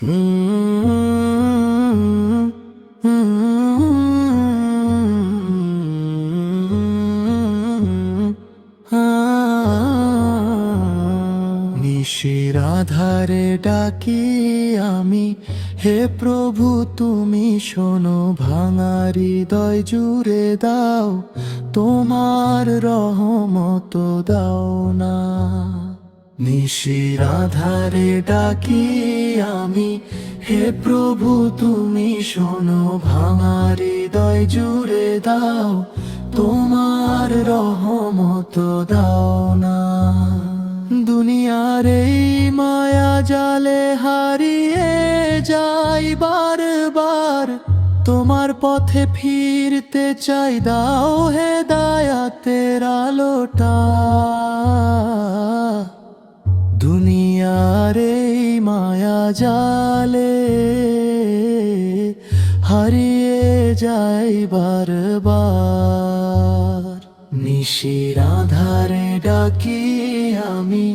নিশির আধারে ডাকি আমি, হে প্রভু তুমি শোনো, ভাঙা হৃদয় জুড়ে দাও, তোমার রহমত দাও না। নিশির আধারে ডাকি আমি, হে প্রভু তুমি শোনো, ভাঙা হৃদয় জুড়ে দাও, তোমার রহমত দাও না। দুনিয়ার এই মায়া জালে হারিয়ে যাই বারবার, তোমার পথে ফিরতে চাই, দাও হেদায়াতের আলোটা। দুনিয়ার এই মায়া জালে হারিয়ে যাই বারবার। নিশির আধারে ডাকি আমি,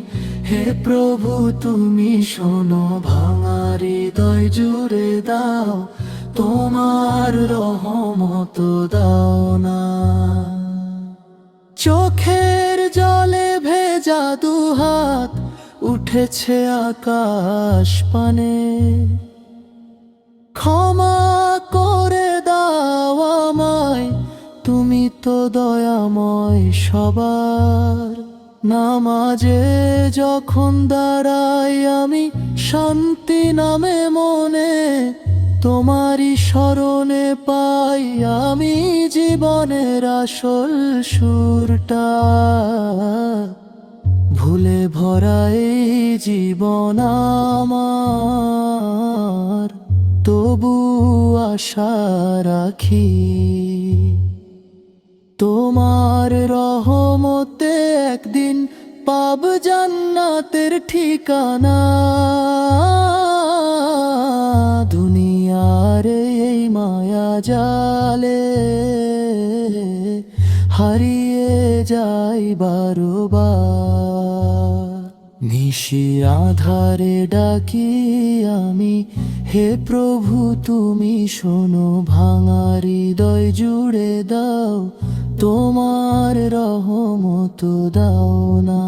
হে প্রভু তুমি শোনো, ভাঙা হৃদয় জুড়ে দাও, তোমার রহমত দাও না। চোখের জলে ভেজা দুহাত উঠেছে আকাশ পানে, ক্ষমা করে দাও আমায়, তুমি তো দয়াময় সবার। নামাজে যখন দাঁড়াই আমি, শান্তি নামে মনে, তোমারই স্মরণে পাই আমি জীবনের আসল সুরটা। ভুলে ভরা এই জীবন আমার, তবু আশা রাখি, তোমার রহমতে একদিন পাব জান্নাতের ঠিকানা। দুনিয়ার এই মায়া জালে হারিয়ে যাই বারবার। নিশির আধারে ডাকি আমি, হে প্রভু তুমি শোনো, ভাঙা হৃদয় জুড়ে দাও, তোমার রহমত দাও না।